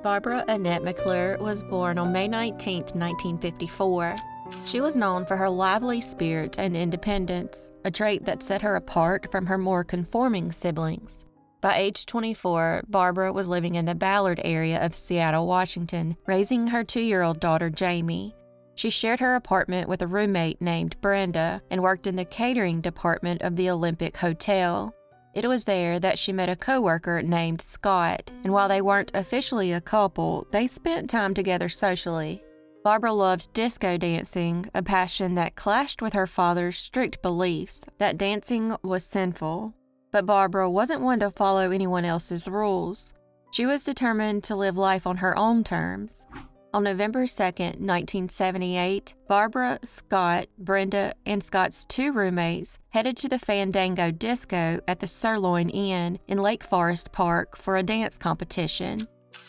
Barbara Annette McClure was born on May 19, 1954. She was known for her lively spirit and independence, a trait that set her apart from her more conforming siblings. By age 24, Barbara was living in the Ballard area of Seattle, Washington, raising her 2-year-old daughter, Jamie. She shared her apartment with a roommate named Brenda and worked in the catering department of the Olympic Hotel. It was there that she met a coworker named Scott, and while they weren't officially a couple, they spent time together socially. Barbara loved disco dancing, a passion that clashed with her father's strict beliefs that dancing was sinful. But Barbara wasn't one to follow anyone else's rules. She was determined to live life on her own terms. On November 2, 1978, Barbara, Scott, Brenda, and Scott's 2 roommates headed to the Fandango Disco at the Sirloin Inn in Lake Forest Park for a dance competition.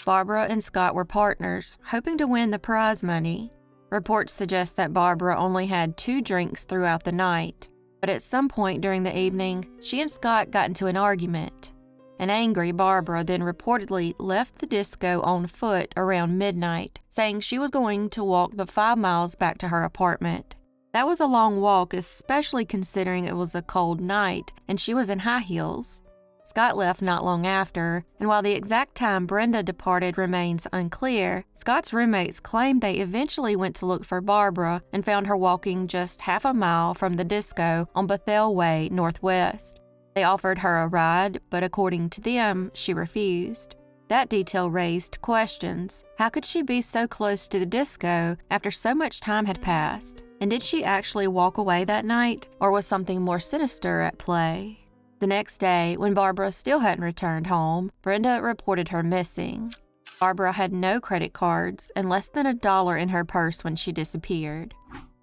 Barbara and Scott were partners, hoping to win the prize money. Reports suggest that Barbara only had 2 drinks throughout the night, but at some point during the evening, she and Scott got into an argument. An angry Barbara then reportedly left the disco on foot around midnight, saying she was going to walk the 5 miles back to her apartment. That was a long walk, especially considering it was a cold night and she was in high heels. Scott left not long after, and while the exact time Brenda departed remains unclear, Scott's roommates claimed they eventually went to look for Barbara and found her walking just half a mile from the disco on Bethel Way Northwest. They offered her a ride, but according to them, she refused. That detail raised questions. How could she be so close to the disco after so much time had passed? And did she actually walk away that night, or was something more sinister at play? The next day, when Barbara still hadn't returned home, Brenda reported her missing. Barbara had no credit cards and less than $1 in her purse when she disappeared.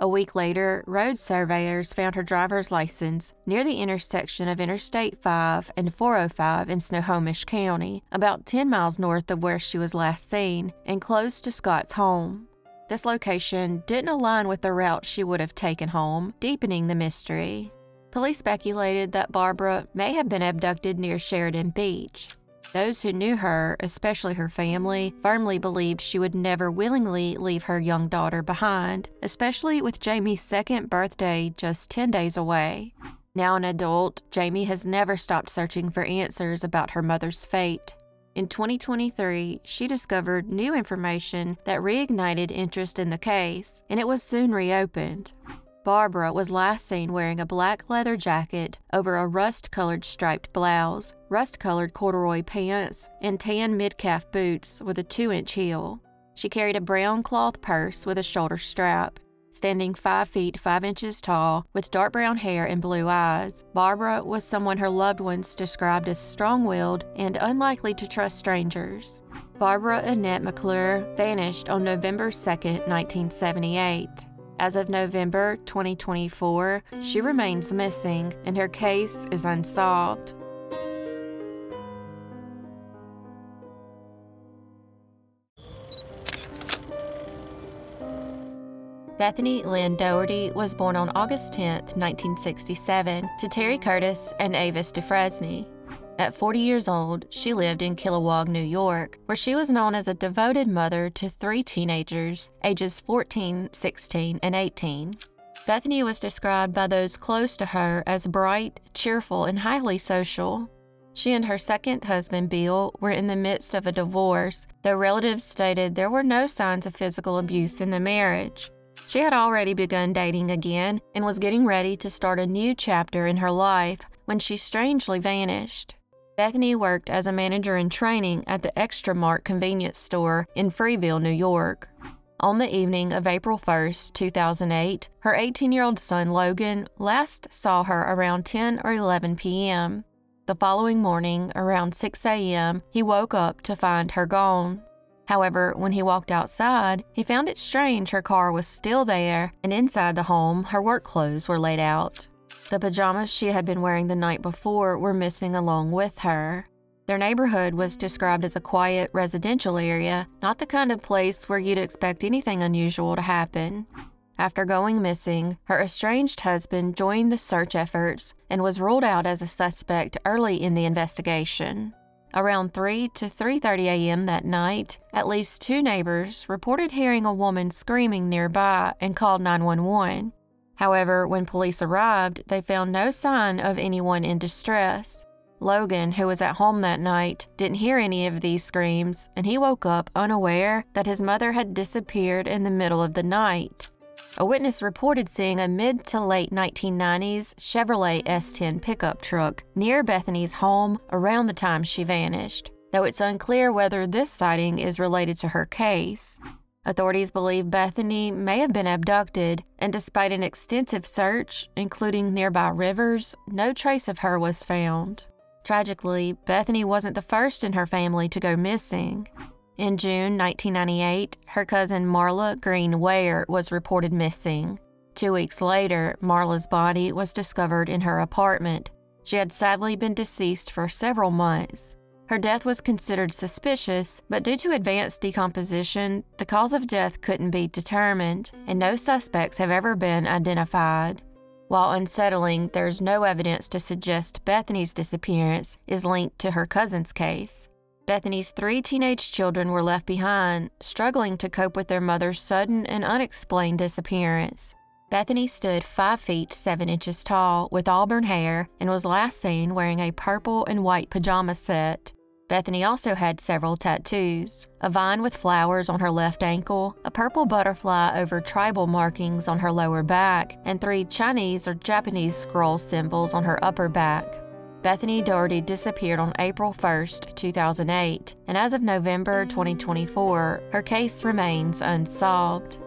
A week later, road surveyors found her driver's license near the intersection of Interstate 5 and 405 in Snohomish County, about 10 miles north of where she was last seen and close to Scott's home. This location didn't align with the route she would have taken home, deepening the mystery. Police speculated that Barbara may have been abducted near Sheridan Beach. Those who knew her, especially her family, firmly believed she would never willingly leave her young daughter behind, especially with Jamie's 2nd birthday just 10 days away. Now an adult, Jamie has never stopped searching for answers about her mother's fate. In 2023, she discovered new information that reignited interest in the case, and it was soon reopened. Barbara was last seen wearing a black leather jacket over a rust-colored striped blouse, rust-colored corduroy pants, and tan mid-calf boots with a 2-inch heel. She carried a brown cloth purse with a shoulder strap. Standing 5 feet 5 inches tall, with dark brown hair and blue eyes, Barbara was someone her loved ones described as strong-willed and unlikely to trust strangers. Barbara Annette McClure vanished on November 2, 1978. As of November 2024, she remains missing, and her case is unsolved. Bethanie Lynn Dougherty was born on August 10, 1967, to Terry Curtis and Avis DeFresney. At 40 years old, she lived in Kilowog, New York, where she was known as a devoted mother to 3 teenagers, ages 14, 16, and 18. Bethanie was described by those close to her as bright, cheerful, and highly social. She and her second husband, Bill, were in the midst of a divorce, though relatives stated there were no signs of physical abuse in the marriage. She had already begun dating again and was getting ready to start a new chapter in her life when she strangely vanished. Bethanie worked as a manager in training at the Extra Mart convenience store in Freeville, New York. On the evening of April 1, 2008, her 18-year-old son Logan last saw her around 10 or 11 p.m. The following morning, around 6 a.m., he woke up to find her gone. However, when he walked outside, he found it strange her car was still there, and inside the home, her work clothes were laid out. The pajamas she had been wearing the night before were missing along with her. Their neighborhood was described as a quiet residential area, not the kind of place where you'd expect anything unusual to happen. After going missing, her estranged husband joined the search efforts and was ruled out as a suspect early in the investigation. Around 3 to 3:30 a.m. that night, at least 2 neighbors reported hearing a woman screaming nearby and called 911. However, when police arrived, they found no sign of anyone in distress. Logan, who was at home that night, didn't hear any of these screams, and he woke up unaware that his mother had disappeared in the middle of the night. A witness reported seeing a mid to late 1990s Chevrolet S10 pickup truck near Bethanie's home around the time she vanished, though it's unclear whether this sighting is related to her case. Authorities believe Bethanie may have been abducted, and despite an extensive search, including nearby rivers, no trace of her was found. Tragically, Bethanie wasn't the first in her family to go missing. In June 1998, her cousin Marla Green Ware was reported missing. 2 weeks later, Marla's body was discovered in her apartment. She had sadly been deceased for several months. Her death was considered suspicious, but due to advanced decomposition, the cause of death couldn't be determined, and no suspects have ever been identified. While unsettling, there's no evidence to suggest Bethanie's disappearance is linked to her cousin's case. Bethanie's 3 teenage children were left behind, struggling to cope with their mother's sudden and unexplained disappearance. Bethanie stood 5 feet 7 inches tall with auburn hair and was last seen wearing a purple and white pajama set. Bethanie also had several tattoos: a vine with flowers on her left ankle, a purple butterfly over tribal markings on her lower back, and 3 Chinese or Japanese scroll symbols on her upper back. Bethanie Dougherty disappeared on April 1, 2008, and as of November 2024, her case remains unsolved.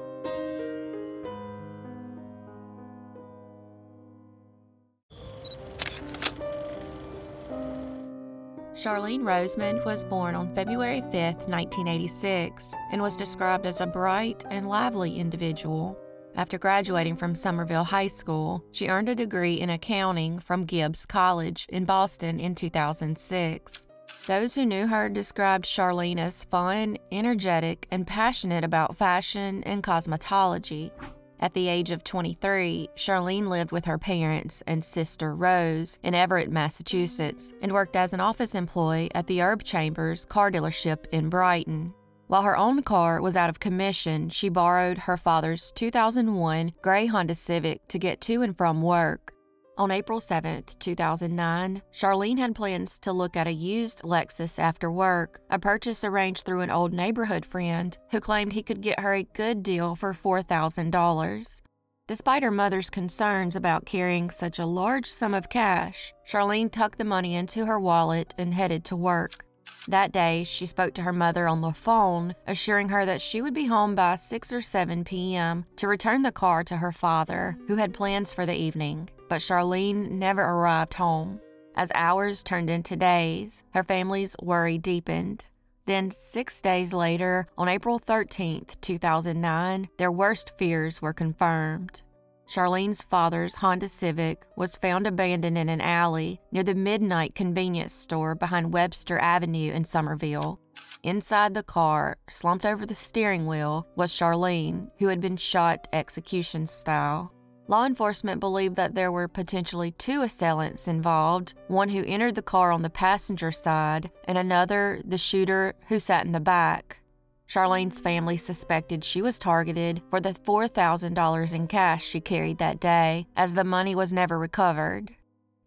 Charline Rosemond was born on February 5, 1986, and was described as a bright and lively individual. After graduating from Somerville High School, she earned a degree in accounting from Gibbs College in Boston in 2006. Those who knew her described Charline as fun, energetic, and passionate about fashion and cosmetology. At the age of 23, Charline lived with her parents and sister Rose in Everett, Massachusetts, and worked as an office employee at the Herb Chambers car dealership in Brighton. While her own car was out of commission, she borrowed her father's 2001 gray Honda Civic to get to and from work. On April 7, 2009, Charline had plans to look at a used Lexus after work, a purchase arranged through an old neighborhood friend who claimed he could get her a good deal for $4,000. Despite her mother's concerns about carrying such a large sum of cash, Charline tucked the money into her wallet and headed to work. That day, she spoke to her mother on the phone, assuring her that she would be home by 6 or 7 p.m. to return the car to her father, who had plans for the evening. But Charline never arrived home. As hours turned into days, her family's worry deepened. Then, 6 days later, on April 13, 2009, their worst fears were confirmed. Charline's father's Honda Civic was found abandoned in an alley near the Midnight convenience store behind Webster Avenue in Somerville. Inside the car, slumped over the steering wheel, was Charline, who had been shot execution style. Law enforcement believed that there were potentially 2 assailants involved, one who entered the car on the passenger side, and another, the shooter, who sat in the back. Charline's family suspected she was targeted for the $4,000 in cash she carried that day, as the money was never recovered.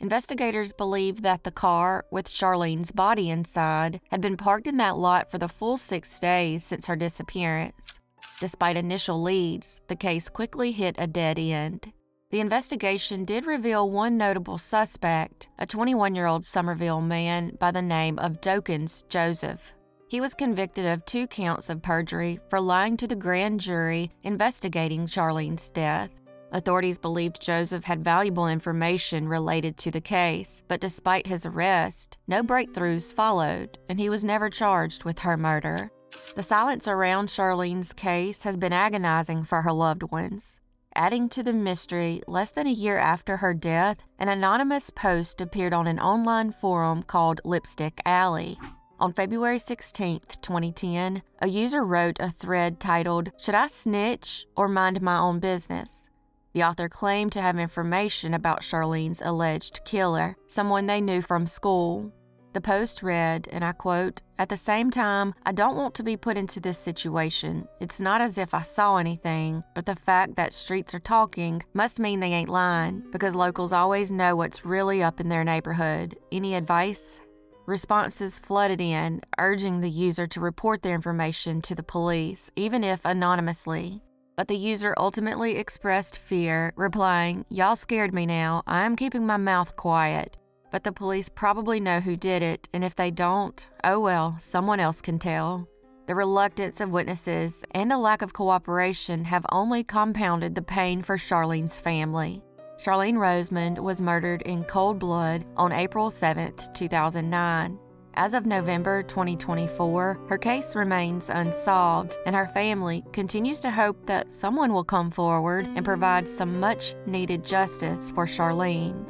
Investigators believe that the car, with Charline's body inside, had been parked in that lot for the full 6 days since her disappearance. Despite initial leads, the case quickly hit a dead end. The investigation did reveal one notable suspect, a 21-year-old Somerville man by the name of Dokins Joseph. He was convicted of 2 counts of perjury for lying to the grand jury investigating Charline's death. Authorities believed Joseph had valuable information related to the case, but despite his arrest, no breakthroughs followed, and he was never charged with her murder. The silence around Charline's case has been agonizing for her loved ones. Adding to the mystery, less than a year after her death, an anonymous post appeared on an online forum called Lipstick Alley. On February 16, 2010, a user wrote a thread titled, "Should I snitch or mind my own business?" The author claimed to have information about Charline's alleged killer, someone they knew from school. The post read, and I quote, "At the same time, I don't want to be put into this situation. It's not as if I saw anything, but the fact that streets are talking must mean they ain't lying, because locals always know what's really up in their neighborhood. Any advice?" Responses flooded in, urging the user to report their information to the police, even if anonymously. But the user ultimately expressed fear, replying, "Y'all scared me now. I am keeping my mouth quiet. But the police probably know who did it, and if they don't, oh well, someone else can tell." The reluctance of witnesses and the lack of cooperation have only compounded the pain for Charline's family. Charline Rosemond was murdered in cold blood on April 7, 2009. As of November 2024, her case remains unsolved, and her family continues to hope that someone will come forward and provide some much-needed justice for Charline.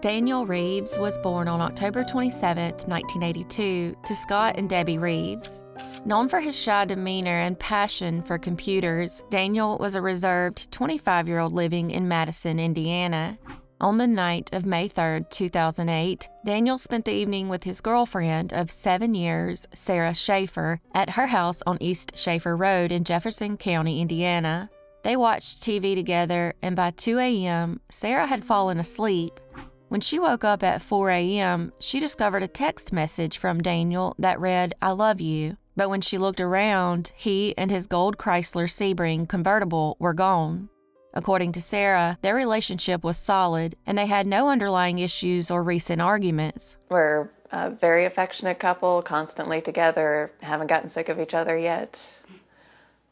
Daniel Reaves was born on October 27, 1982, to Scott and Debbie Reaves. Known for his shy demeanor and passion for computers, Daniel was a reserved 25-year-old living in Madison, Indiana. On the night of May 3, 2008, Daniel spent the evening with his girlfriend of 7 years, Sarah Schaefer, at her house on East Schaefer Road in Jefferson County, Indiana. They watched TV together, and by 2 a.m., Sarah had fallen asleep. When she woke up at 4 a.m., she discovered a text message from Daniel that read, "I love you." But when she looked around, he and his gold Chrysler Sebring convertible were gone. According to Sarah, their relationship was solid, and they had no underlying issues or recent arguments. We're a very affectionate couple, constantly together, haven't gotten sick of each other yet.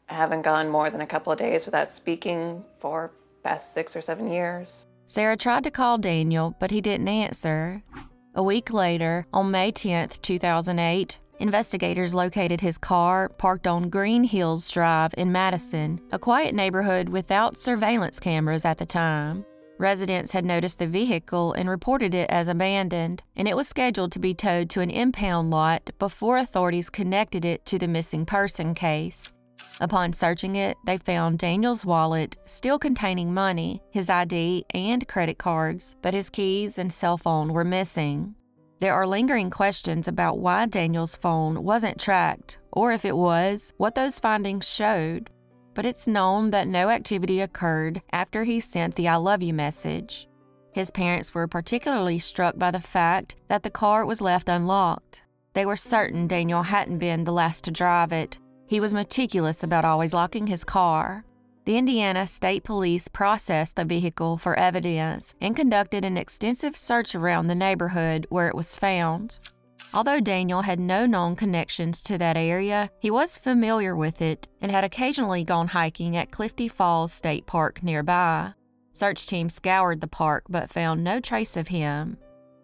Haven't gone more than a couple of days without speaking for past 6 or 7 years. Sarah tried to call Daniel, but he didn't answer. A week later, on May 10, 2008, investigators located his car parked on Green Hills Drive in Madison, a quiet neighborhood without surveillance cameras at the time. Residents had noticed the vehicle and reported it as abandoned, and it was scheduled to be towed to an impound lot before authorities connected it to the missing person case. Upon searching it, they found Daniel's wallet, still containing money, his ID, and credit cards, but his keys and cell phone were missing. There are lingering questions about why Daniel's phone wasn't tracked, or if it was, what those findings showed. But it's known that no activity occurred after he sent the "I love you" message. His parents were particularly struck by the fact that the car was left unlocked. They were certain Daniel hadn't been the last to drive it. He was meticulous about always locking his car. The Indiana State Police processed the vehicle for evidence and conducted an extensive search around the neighborhood where it was found. Although Daniel had no known connections to that area, he was familiar with it and had occasionally gone hiking at Clifty Falls State Park nearby. Search teams scoured the park but found no trace of him.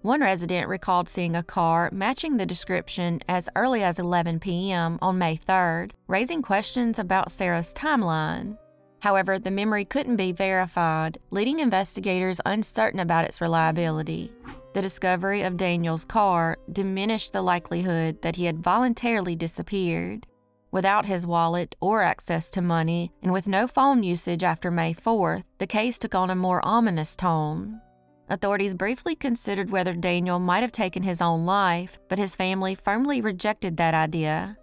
One resident recalled seeing a car matching the description as early as 11 p.m. on May 3rd, raising questions about Sarah's timeline. However, the memory couldn't be verified, leaving investigators uncertain about its reliability. The discovery of Daniel's car diminished the likelihood that he had voluntarily disappeared. Without his wallet or access to money, and with no phone usage after May 4th, the case took on a more ominous tone. Authorities briefly considered whether Daniel might have taken his own life, but his family firmly rejected that idea.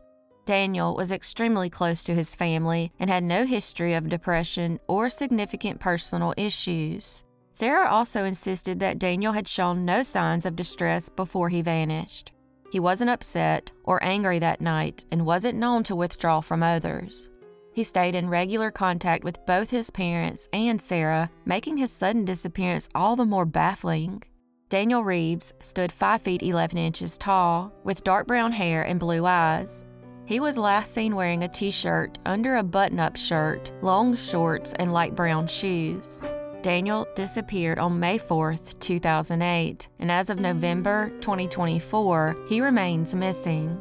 Daniel was extremely close to his family and had no history of depression or significant personal issues. Sarah also insisted that Daniel had shown no signs of distress before he vanished. He wasn't upset or angry that night and wasn't known to withdraw from others. He stayed in regular contact with both his parents and Sarah, making his sudden disappearance all the more baffling. Daniel Reaves stood 5 feet 11 inches tall, with dark brown hair and blue eyes. He was last seen wearing a t-shirt under a button-up shirt, long shorts, and light brown shoes. Daniel disappeared on May 4th, 2008, and as of November 2024, he remains missing.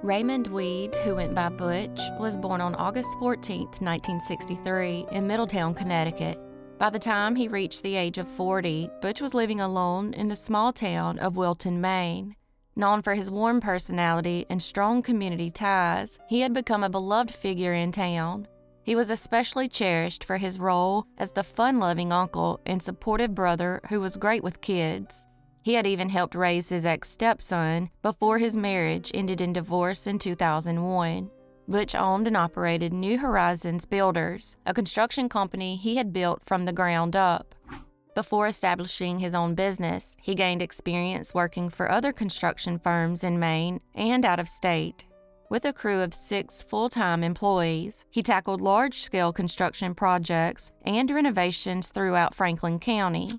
Raymond Weed, who went by Butch, was born on August 14, 1963, in Middletown, Connecticut. By the time he reached the age of 40, Butch was living alone in the small town of Wilton, Maine. Known for his warm personality and strong community ties, he had become a beloved figure in town. He was especially cherished for his role as the fun-loving uncle and supportive brother who was great with kids. He had even helped raise his ex-stepson before his marriage ended in divorce in 2001. Butch owned and operated New Horizons Builders, a construction company he had built from the ground up. Before establishing his own business, he gained experience working for other construction firms in Maine and out of state. With a crew of 6 full-time employees, he tackled large-scale construction projects and renovations throughout Franklin County.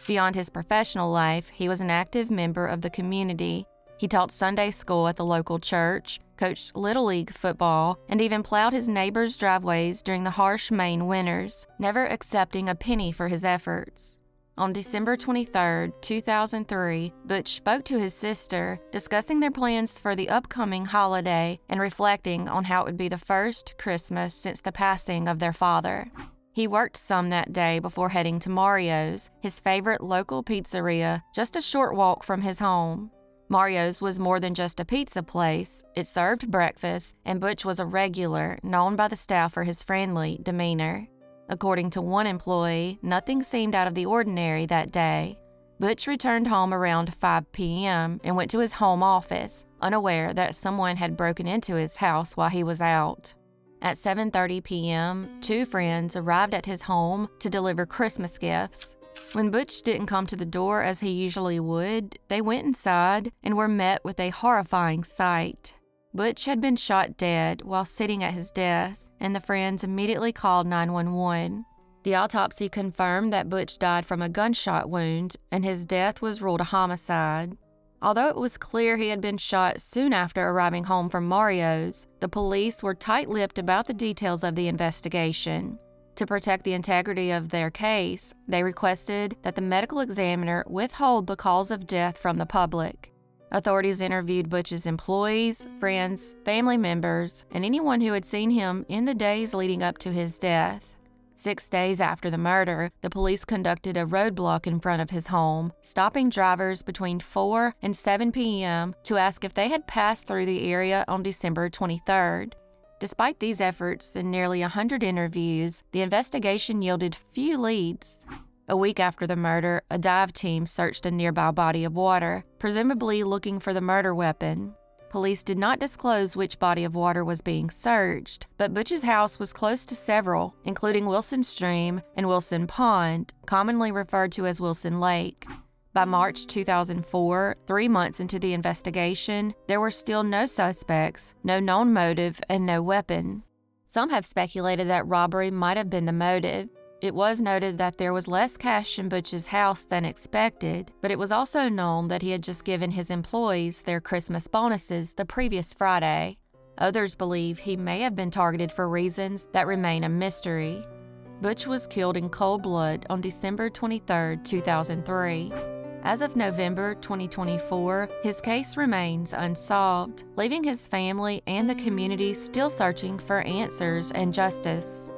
Beyond his professional life, he was an active member of the community. He taught Sunday school at the local church, coached Little League football, and even plowed his neighbors' driveways during the harsh Maine winters, never accepting a penny for his efforts. On December 23, 2003, Butch spoke to his sister, discussing their plans for the upcoming holiday and reflecting on how it would be the first Christmas since the passing of their father. He worked some that day before heading to Mario's, his favorite local pizzeria, just a short walk from his home. Mario's was more than just a pizza place. It served breakfast, and Butch was a regular, known by the staff for his friendly demeanor. According to one employee, nothing seemed out of the ordinary that day. Butch returned home around 5 p.m. and went to his home office, unaware that someone had broken into his house while he was out. At 7:30 p.m., 2 friends arrived at his home to deliver Christmas gifts. When Butch didn't come to the door as he usually would, they went inside and were met with a horrifying sight. Butch had been shot dead while sitting at his desk, and the friends immediately called 911. The autopsy confirmed that Butch died from a gunshot wound, and his death was ruled a homicide. Although it was clear he had been shot soon after arriving home from Mario's, the police were tight-lipped about the details of the investigation. To protect the integrity of their case, they requested that the medical examiner withhold the cause of death from the public. Authorities interviewed Butch's employees, friends, family members, and anyone who had seen him in the days leading up to his death. 6 days after the murder, the police conducted a roadblock in front of his home, stopping drivers between 4 and 7 p.m. to ask if they had passed through the area on December 23rd. Despite these efforts and nearly 100 interviews, the investigation yielded few leads. A week after the murder, a dive team searched a nearby body of water, presumably looking for the murder weapon. Police did not disclose which body of water was being searched, but Butch's house was close to several, including Wilson Stream and Wilson Pond, commonly referred to as Wilson Lake. By March 2004, 3 months into the investigation, there were still no suspects, no known motive, and no weapon. Some have speculated that robbery might have been the motive. It was noted that there was less cash in Butch's house than expected, but it was also known that he had just given his employees their Christmas bonuses the previous Friday. Others believe he may have been targeted for reasons that remain a mystery. Butch was killed in cold blood on December 23, 2003. As of November 2024, his case remains unsolved, leaving his family and the community still searching for answers and justice.